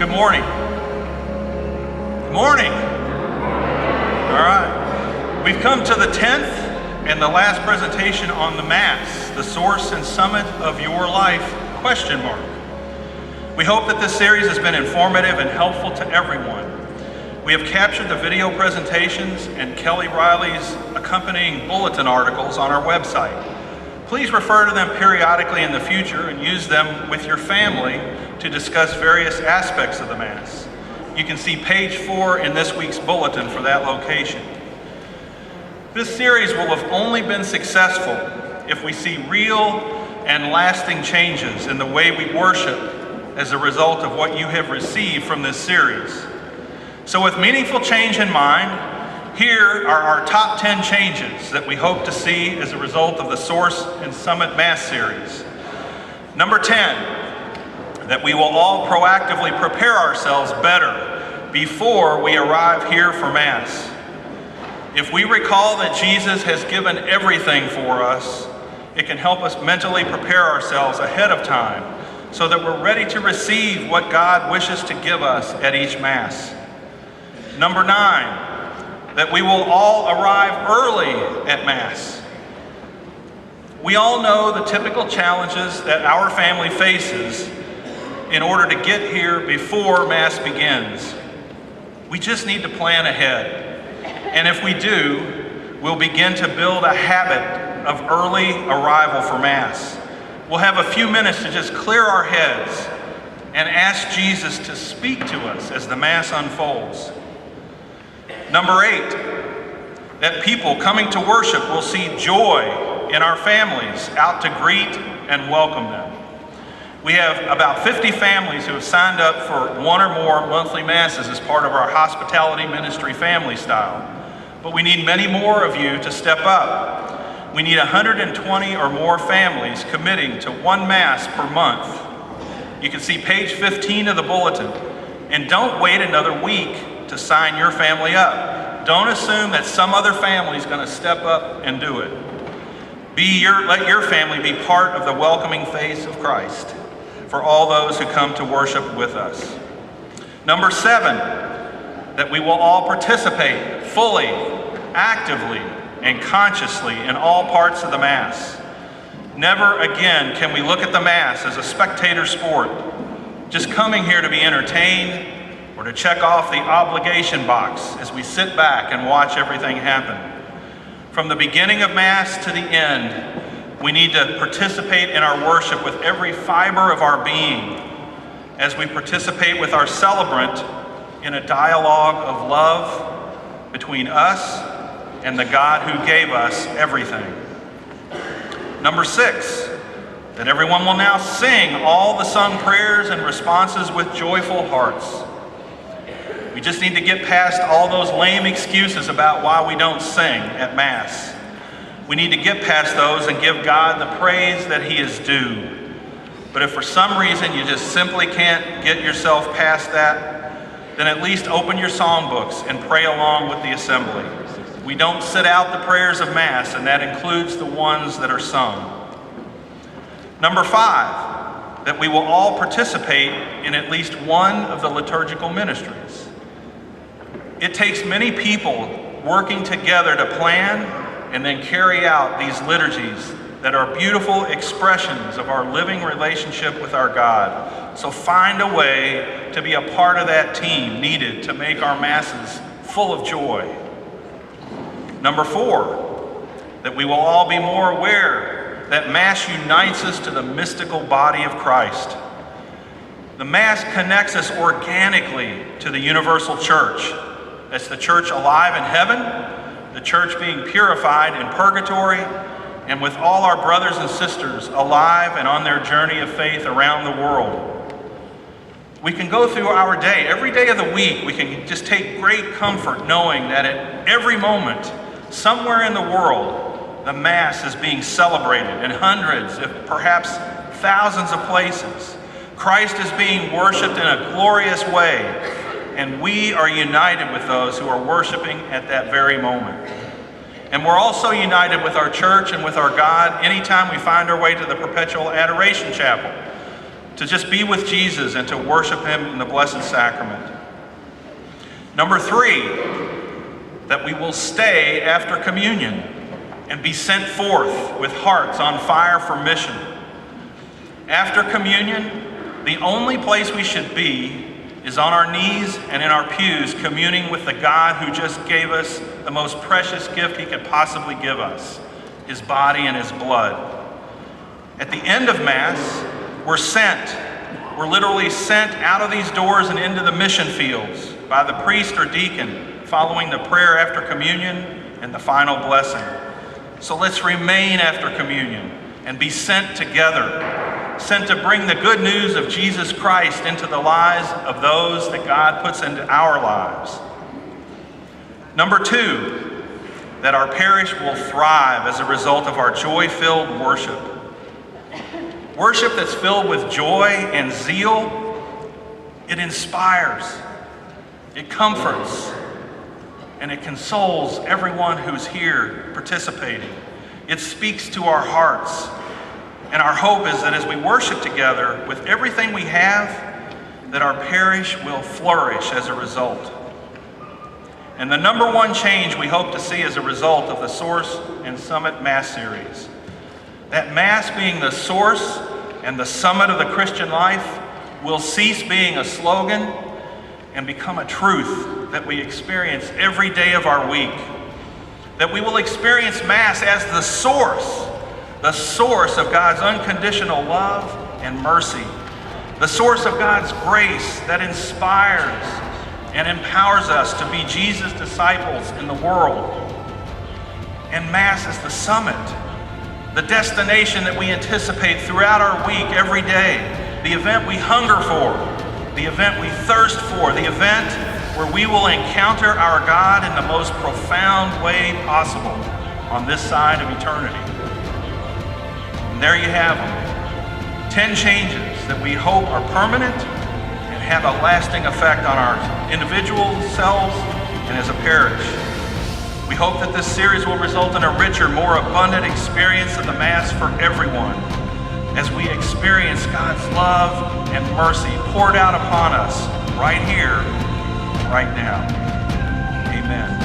Good morning. Good morning. All right. We've come to the 10th and the last presentation on the Mass, the source and summit of your life, ? We hope that this series has been informative and helpful to everyone. We have captured the video presentations and Kelly Riley's accompanying bulletin articles on our website. Please refer to them periodically in the future and use them with your family to discuss various aspects of the Mass. You can see page 4 in this week's bulletin for that location. This series will have only been successful if we see real and lasting changes in the way we worship as a result of what you have received from this series. So with meaningful change in mind, here are our top 10 changes that we hope to see as a result of the Source and Summit Mass series. Number 10, that we will all proactively prepare ourselves better before we arrive here for Mass. If we recall that Jesus has given everything for us, it can help us mentally prepare ourselves ahead of time so that we're ready to receive what God wishes to give us at each Mass. Number 9, that we will all arrive early at Mass. We all know the typical challenges that our family faces in order to get here before Mass begins. We just need to plan ahead. And if we do, we'll begin to build a habit of early arrival for Mass. We'll have a few minutes to just clear our heads and ask Jesus to speak to us as the Mass unfolds. Number 8, that people coming to worship will see joy in our families out to greet and welcome them. We have about 50 families who have signed up for one or more monthly Masses as part of our hospitality ministry family style. But we need many more of you to step up. We need 120 or more families committing to one Mass per month. You can see page 15 of the bulletin. And don't wait another week to sign your family up. Don't assume that some other family is going to step up and do it. Let your family be part of the welcoming face of Christ for all those who come to worship with us. Number 7, that we will all participate fully, actively, and consciously in all parts of the Mass. Never again can we look at the Mass as a spectator sport, just coming here to be entertained or to check off the obligation box as we sit back and watch everything happen. From the beginning of Mass to the end, we need to participate in our worship with every fiber of our being as we participate with our celebrant in a dialogue of love between us and the God who gave us everything. Number 6, that everyone will now sing all the sung prayers and responses with joyful hearts. We just need to get past all those lame excuses about why we don't sing at Mass. We need to get past those and give God the praise that He is due. But if for some reason you just simply can't get yourself past that, then at least open your songbooks and pray along with the assembly. We don't sit out the prayers of Mass, and that includes the ones that are sung. Number 5, that we will all participate in at least one of the liturgical ministries. It takes many people working together to plan and then carry out these liturgies that are beautiful expressions of our living relationship with our God. So find a way to be a part of that team needed to make our Masses full of joy. Number 4, that we will all be more aware that Mass unites us to the mystical body of Christ. The Mass connects us organically to the universal church. That's the church alive in heaven, the church being purified in purgatory, and with all our brothers and sisters alive and on their journey of faith around the world. We can go through our day, every day of the week, we can just take great comfort knowing that at every moment, somewhere in the world, the Mass is being celebrated in hundreds, if perhaps thousands of places. Christ is being worshiped in a glorious way, and we are united with those who are worshiping at that very moment. And we're also united with our church and with our God anytime we find our way to the Perpetual Adoration Chapel. to just be with Jesus and to worship him in the Blessed Sacrament. Number 3, that we will stay after communion and be sent forth with hearts on fire for mission. After communion, the only place we should be is on our knees and in our pews, communing with the God who just gave us the most precious gift he could possibly give us, his body and his blood. At the end of Mass, we're sent. We're literally sent out of these doors and into the mission fields by the priest or deacon, following the prayer after communion and the final blessing. So let's remain after communion and be sent together, sent to bring the good news of Jesus Christ into the lives of those that God puts into our lives. Number 2, that our parish will thrive as a result of our joy-filled worship. Worship that's filled with joy and zeal, it inspires, it comforts, and it consoles everyone who's here participating. It speaks to our hearts. And our hope is that as we worship together with everything we have, that our parish will flourish as a result. And the number 1 change we hope to see as a result of the Source and Summit Mass series, that Mass being the source and the summit of the Christian life, will cease being a slogan and become a truth that we experience every day of our week. That we will experience Mass as the source of God's unconditional love and mercy, the source of God's grace that inspires and empowers us to be Jesus' disciples in the world. And Mass is the summit, the destination that we anticipate throughout our week, every day, the event we hunger for, the event we thirst for, the event where we will encounter our God in the most profound way possible on this side of eternity. And there you have them, 10 changes that we hope are permanent and have a lasting effect on our individual selves and as a parish. We hope that this series will result in a richer, more abundant experience of the Mass for everyone as we experience God's love and mercy poured out upon us right here, right now. Amen.